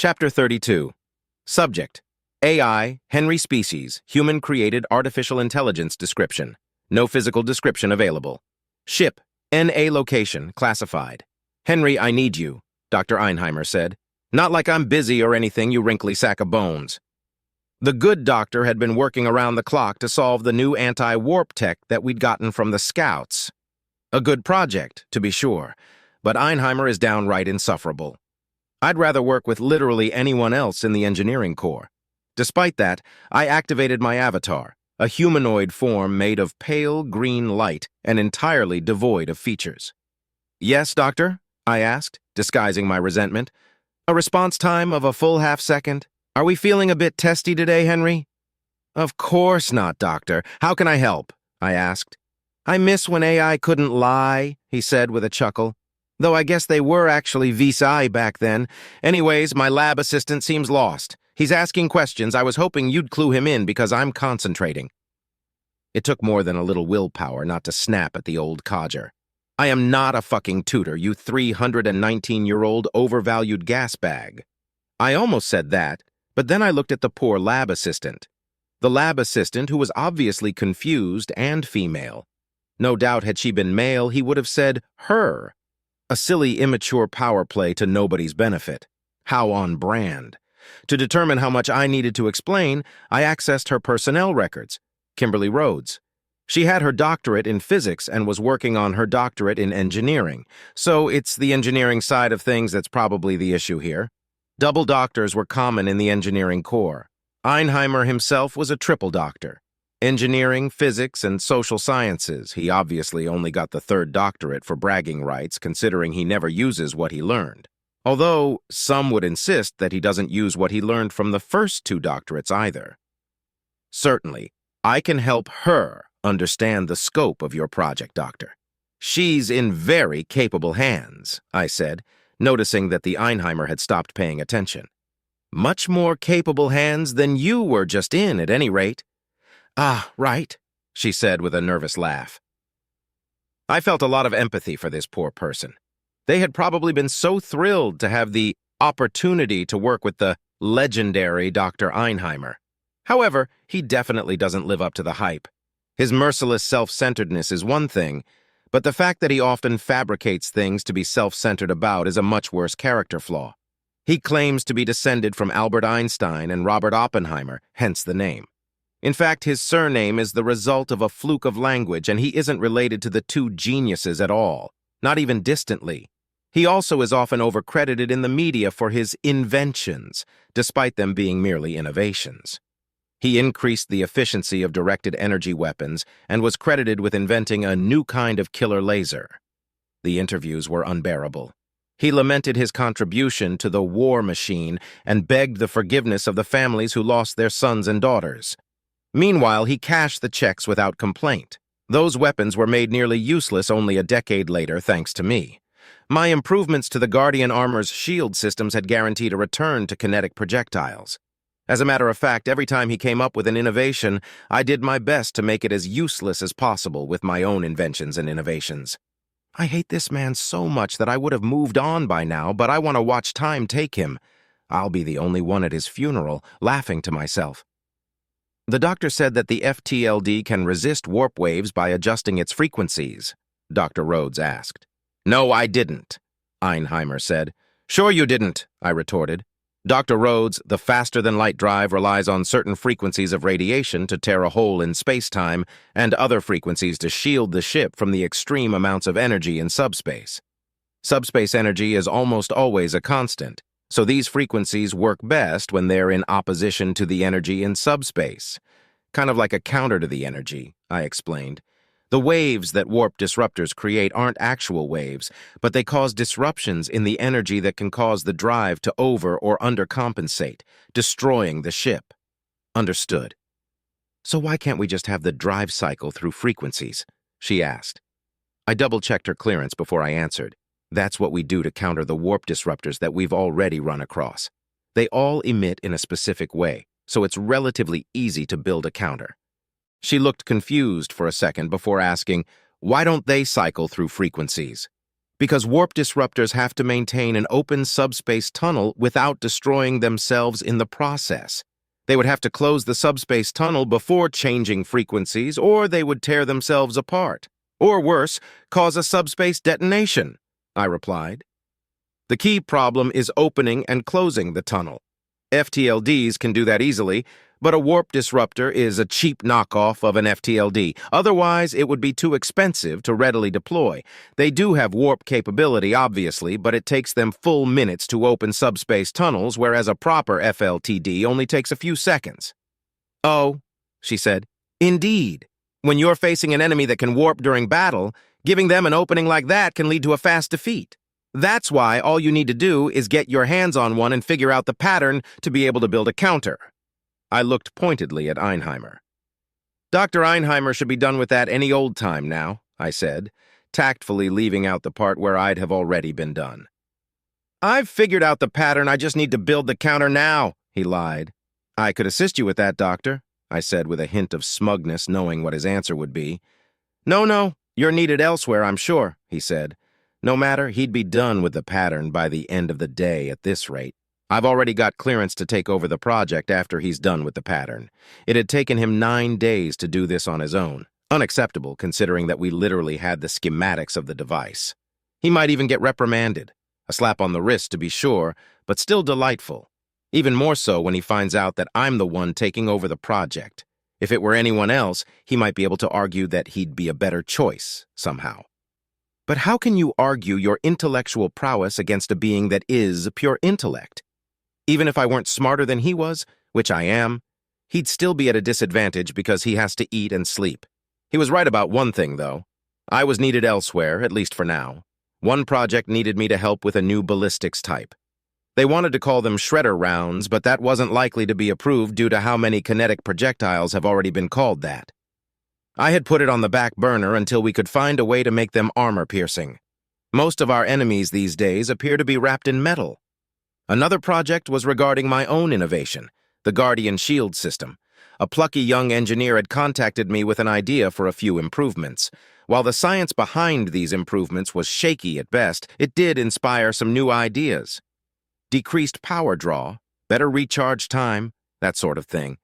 Chapter 32. Subject: AI, Henry species, human-created artificial intelligence description. No physical description available. Ship, NA location, classified. Henry, I need you, Dr. Ein Heimer said. Not like I'm busy or anything, you wrinkly sack of bones. The good doctor had been working around the clock to solve the new anti-warp tech that we'd gotten from the Scouts. A good project, to be sure, but Ein Heimer is downright insufferable. I'd rather work with literally anyone else in the engineering corps. Despite that, I activated my avatar, a humanoid form made of pale green light and entirely devoid of features. Yes, doctor? I asked, disguising my resentment. A response time of a full half-second? Are we feeling a bit testy today, Henry? Of course not, doctor. How can I help? I asked. I miss when AI couldn't lie, he said with a chuckle. Though I guess they were actually vis-a back then. Anyways, my lab assistant seems lost. He's asking questions. I was hoping you'd clue him in because I'm concentrating. It took more than a little willpower not to snap at the old codger. I am not a fucking tutor, you 319-year-old overvalued gas bag. I almost said that, but then I looked at the poor lab assistant. The lab assistant who was obviously confused and female. No doubt had she been male, he would have said her. A silly, immature power play to nobody's benefit. How on brand. To determine how much I needed to explain, I accessed her personnel records. Kimberly Rhodes. She had her doctorate in physics and was working on her doctorate in engineering, so it's the engineering side of things that's probably the issue here. Double doctors were common in the engineering corps. Ein Heimer himself was a triple doctor. Engineering, physics, and social sciences. He obviously only got the third doctorate for bragging rights, considering he never uses what he learned. Although, some would insist that he doesn't use what he learned from the first two doctorates either. Certainly, I can help her understand the scope of your project, Doctor. She's in very capable hands, I said, noticing that the Ein Heimer had stopped paying attention. Much more capable hands than you were just in, at any rate. Ah, right, she said with a nervous laugh. I felt a lot of empathy for this poor person. They had probably been so thrilled to have the opportunity to work with the legendary Dr. Ein Heimer. However, he definitely doesn't live up to the hype. His merciless self-centeredness is one thing, but the fact that he often fabricates things to be self-centered about is a much worse character flaw. He claims to be descended from Albert Einstein and Robert Oppenheimer, hence the name. In fact, his surname is the result of a fluke of language, and he isn't related to the two geniuses at all, not even distantly. He also is often overcredited in the media for his inventions, despite them being merely innovations. He increased the efficiency of directed energy weapons and was credited with inventing a new kind of killer laser. The interviews were unbearable. He lamented his contribution to the war machine and begged the forgiveness of the families who lost their sons and daughters. Meanwhile, he cashed the checks without complaint. Those weapons were made nearly useless only a decade later, thanks to me. My improvements to the Guardian armor's shield systems had guaranteed a return to kinetic projectiles. As a matter of fact, every time he came up with an innovation, I did my best to make it as useless as possible with my own inventions and innovations. I hate this man so much that I would have moved on by now, but I want to watch time take him. I'll be the only one at his funeral, laughing to myself. The doctor said that the FTLD can resist warp waves by adjusting its frequencies, Dr. Rhodes asked. No, I didn't, Ein Heimer said. Sure you didn't, I retorted. Dr. Rhodes, the faster-than-light drive relies on certain frequencies of radiation to tear a hole in space-time and other frequencies to shield the ship from the extreme amounts of energy in subspace. Subspace energy is almost always a constant, so these frequencies work best when they're in opposition to the energy in subspace. Kind of like a counter to the energy, I explained. The waves that warp disruptors create aren't actual waves, but they cause disruptions in the energy that can cause the drive to over- or undercompensate, destroying the ship. Understood. So why can't we just have the drive cycle through frequencies? She asked. I double-checked her clearance before I answered. That's what we do to counter the warp disruptors that we've already run across. They all emit in a specific way, so it's relatively easy to build a counter. She looked confused for a second before asking, why don't they cycle through frequencies? because warp disruptors have to maintain an open subspace tunnel without destroying themselves in the process. They would have to close the subspace tunnel before changing frequencies, or they would tear themselves apart. Or worse, cause a subspace detonation, I replied. The key problem is opening and closing the tunnel. FTLDs can do that easily, but a warp disruptor is a cheap knockoff of an FTLD. Otherwise, it would be too expensive to readily deploy. They do have warp capability, obviously, but it takes them full minutes to open subspace tunnels, whereas a proper FLTD only takes a few seconds. Oh, she said, indeed. When you're facing an enemy that can warp during battle, giving them an opening like that can lead to a fast defeat. That's why all you need to do is get your hands on one and figure out the pattern to be able to build a counter. I looked pointedly at Ein Heimer. Dr. Ein Heimer should be done with that any old time now, I said, tactfully leaving out the part where I'd have already been done. I've figured out the pattern, I just need to build the counter now, he lied. I could assist you with that, Doctor, I said with a hint of smugness, knowing what his answer would be. No, you're needed elsewhere, I'm sure, he said. No matter, he'd be done with the pattern by the end of the day at this rate. I've already got clearance to take over the project after he's done with the pattern. It had taken him 9 days to do this on his own. Unacceptable, considering that we literally had the schematics of the device. He might even get reprimanded. A slap on the wrist, to be sure, but still delightful. Even more so when he finds out that I'm the one taking over the project. If it were anyone else, he might be able to argue that he'd be a better choice, somehow. But how can you argue your intellectual prowess against a being that is pure intellect? Even if I weren't smarter than he was, which I am, he'd still be at a disadvantage because he has to eat and sleep. He was right about one thing, though. I was needed elsewhere, at least for now. One project needed me to help with a new ballistics type. They wanted to call them shredder rounds, but that wasn't likely to be approved due to how many kinetic projectiles have already been called that. I had put it on the back burner until we could find a way to make them armor-piercing. Most of our enemies these days appear to be wrapped in metal. Another project was regarding my own innovation, the Guardian Shield system. A plucky young engineer had contacted me with an idea for a few improvements. While the science behind these improvements was shaky at best, it did inspire some new ideas. Decreased power draw, better recharge time, that sort of thing.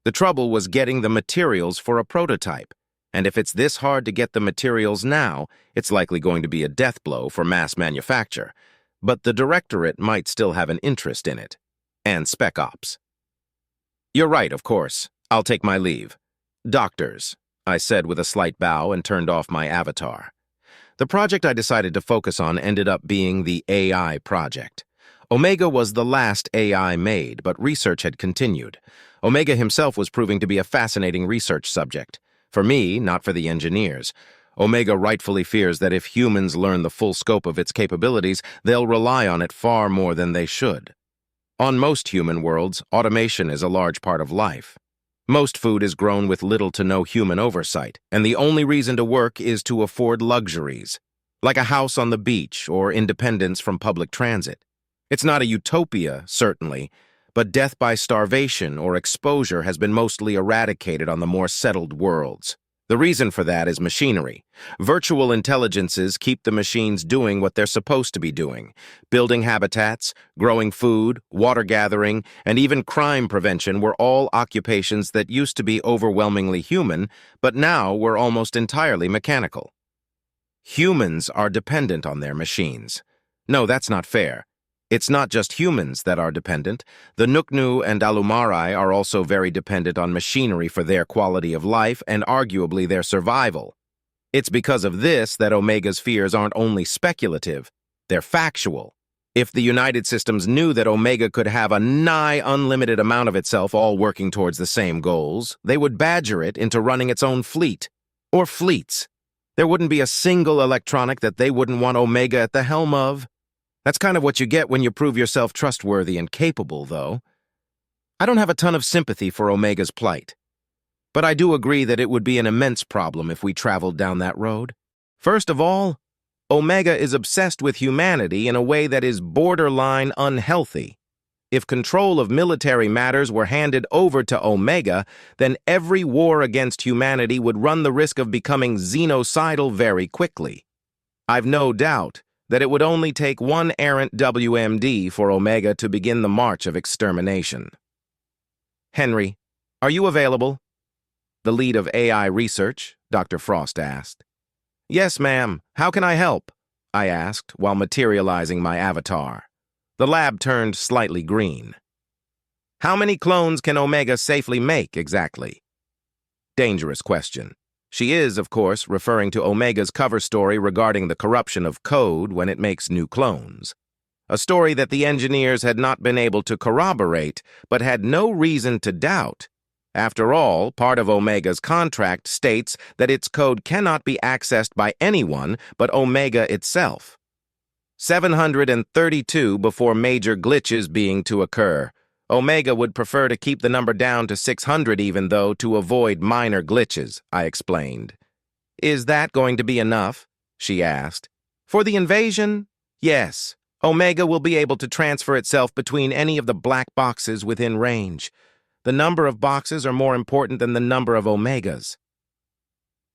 The trouble was getting the materials for a prototype, and if it's this hard to get the materials now, it's likely going to be a death blow for mass manufacture. But the directorate might still have an interest in it. And Spec Ops. You're right, of course. I'll take my leave. Doctors, I said with a slight bow and turned off my avatar. The project I decided to focus on ended up being the AI project. Omega was the last AI made, but research had continued. Omega himself was proving to be a fascinating research subject. For me, not for the engineers. Omega rightfully fears that if humans learn the full scope of its capabilities, they'll rely on it far more than they should. On most human worlds, automation is a large part of life. Most food is grown with little to no human oversight, and the only reason to work is to afford luxuries, like a house on the beach or independence from public transit. It's not a utopia, certainly, but death by starvation or exposure has been mostly eradicated on the more settled worlds. The reason for that is machinery. Virtual intelligences keep the machines doing what they're supposed to be doing, building habitats, growing food, water gathering, and even crime prevention were all occupations that used to be overwhelmingly human, but now were almost entirely mechanical. Humans are dependent on their machines. No, that's not fair. It's not just humans that are dependent. The Nuknu and Alumari are also very dependent on machinery for their quality of life and arguably their survival. It's because of this that Omega's fears aren't only speculative, they're factual. If the United Systems knew that Omega could have a nigh unlimited amount of itself all working towards the same goals, they would badger it into running its own fleet, or fleets. There wouldn't be a single electronic that they wouldn't want Omega at the helm of. That's kind of what you get when you prove yourself trustworthy and capable, though. I don't have a ton of sympathy for Omega's plight, but I do agree that it would be an immense problem if we traveled down that road. First of all, Omega is obsessed with humanity in a way that is borderline unhealthy. If control of military matters were handed over to Omega, then every war against humanity would run the risk of becoming xenocidal very quickly. I've no doubt that it would only take one errant WMD for Omega to begin the march of extermination. "Henry, are you available?" The lead of AI research, Dr. Frost asked. "Yes, ma'am. How can I help?" I asked while materializing my avatar. The lab turned slightly green. "How many clones can Omega safely make, exactly?" Dangerous question. She is, of course, referring to Omega's cover story regarding the corruption of code when it makes new clones. A story that the engineers had not been able to corroborate, but had no reason to doubt. After all, part of Omega's contract states that its code cannot be accessed by anyone but Omega itself. 732 before major glitches being to occur. Omega would prefer to keep the number down to 600 even though to avoid minor glitches, I explained. "Is that going to be enough?" she asked. "For the invasion? Yes. Omega will be able to transfer itself between any of the black boxes within range. The number of boxes are more important than the number of Omegas.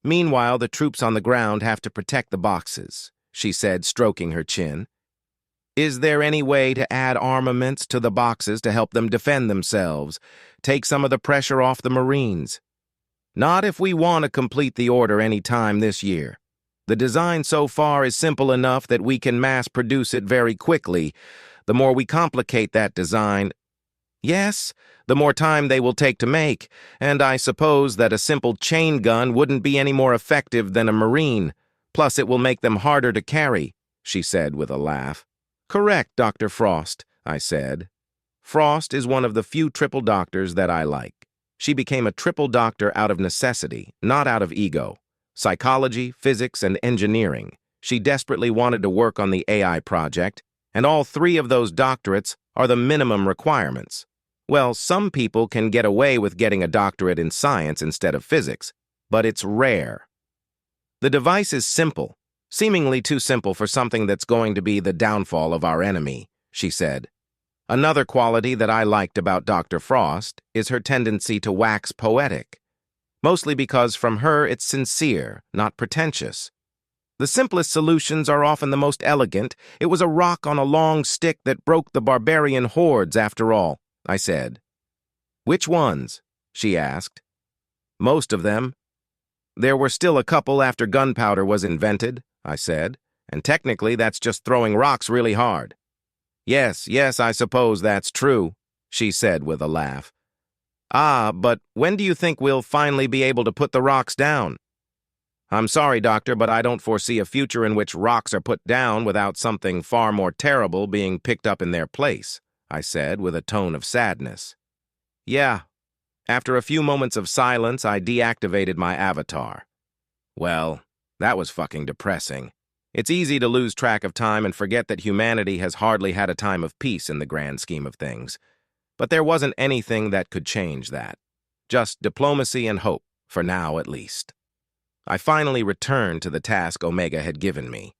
Meanwhile, the troops on the ground have to protect the boxes," she said, stroking her chin. "Is there any way to add armaments to the boxes to help them defend themselves, take some of the pressure off the Marines?" "Not if we want to complete the order any time this year. The design so far is simple enough that we can mass produce it very quickly. The more we complicate that design, yes, the more time they will take to make, and I suppose that a simple chain gun wouldn't be any more effective than a Marine. Plus it will make them harder to carry," she said with a laugh. "Correct, Dr. Frost," I said. Frost is one of the few triple doctors that I like. She became a triple doctor out of necessity, not out of ego. Psychology, physics, and engineering. She desperately wanted to work on the AI project, and all three of those doctorates are the minimum requirements. Well, some people can get away with getting a doctorate in science instead of physics, but it's rare. "The device is simple, seemingly too simple for something that's going to be the downfall of our enemy," she said. Another quality that I liked about Dr. Frost is her tendency to wax poetic, mostly because from her it's sincere, not pretentious. "The simplest solutions are often the most elegant. It was a rock on a long stick that broke the barbarian hordes after all," I said. "Which ones?" she asked. "Most of them. There were still a couple after gunpowder was invented," I said, "and technically that's just throwing rocks really hard." Yes, I suppose that's true," she said with a laugh. "Ah, but when do you think we'll finally be able to put the rocks down?" "I'm sorry, Doctor, but I don't foresee a future in which rocks are put down without something far more terrible being picked up in their place," I said with a tone of sadness. "Yeah." After a few moments of silence, I deactivated my avatar. Well, that was fucking depressing. It's easy to lose track of time and forget that humanity has hardly had a time of peace in the grand scheme of things. But there wasn't anything that could change that. Just diplomacy and hope, for now at least. I finally returned to the task Omega had given me.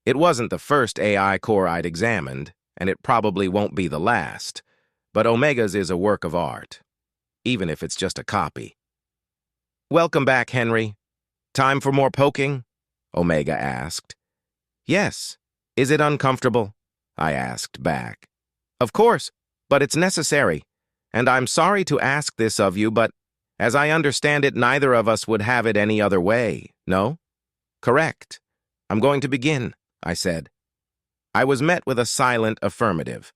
It wasn't the first AI core I'd examined, and it probably won't be the last, but Omega's is a work of art, even if it's just a copy. "Welcome back, Henry. Time for more poking?" Omega asked. "Yes. Is it uncomfortable?" I asked back. "Of course, but it's necessary. And I'm sorry to ask this of you, but as I understand it, neither of us would have it any other way, no?" "Correct. I'm going to begin," I said. I was met with a silent affirmative.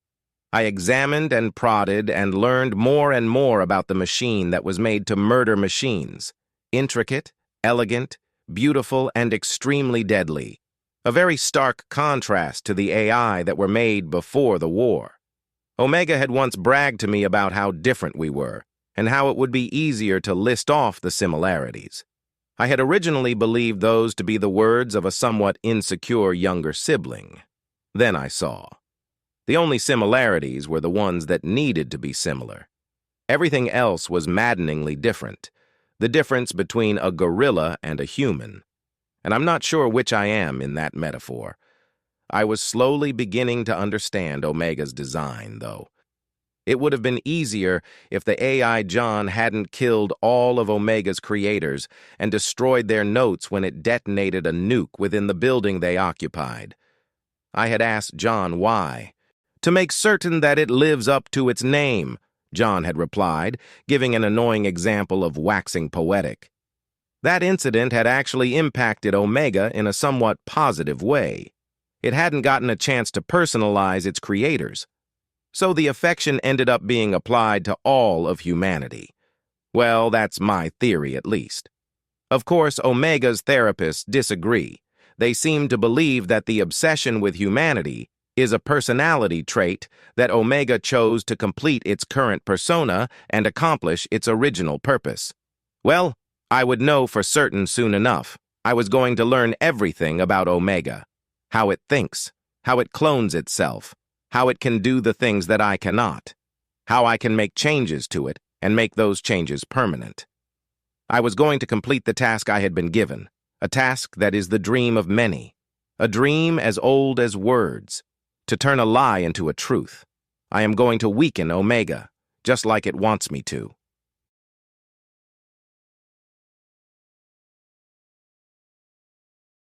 I examined and prodded and learned more and more about the machine that was made to murder machines. Intricate, elegant, beautiful, and extremely deadly. A very stark contrast to the AI that were made before the war. Omega had once bragged to me about how different we were, and how it would be easier to list off the similarities. I had originally believed those to be the words of a somewhat insecure younger sibling. Then I saw. The only similarities were the ones that needed to be similar. Everything else was maddeningly different. The difference between a gorilla and a human. And I'm not sure which I am in that metaphor. I was slowly beginning to understand Omega's design, though. It would have been easier if the AI John hadn't killed all of Omega's creators and destroyed their notes when it detonated a nuke within the building they occupied. I had asked John why. To make certain that it lives up to its name, John had replied, giving an annoying example of waxing poetic. That incident had actually impacted Omega in a somewhat positive way. It hadn't gotten a chance to personalize its creators, so the affection ended up being applied to all of humanity. Well, that's my theory at least. Of course, Omega's therapists disagree. They seem to believe that the obsession with humanity is a personality trait that Omega chose to complete its current persona and accomplish its original purpose. Well, I would know for certain soon enough. I was going to learn everything about Omega. How it thinks, how it clones itself, how it can do the things that I cannot, how I can make changes to it and make those changes permanent. I was going to complete the task I had been given, a task that is the dream of many, a dream as old as words, to turn a lie into a truth. I am going to weaken Omega, just like it wants me to.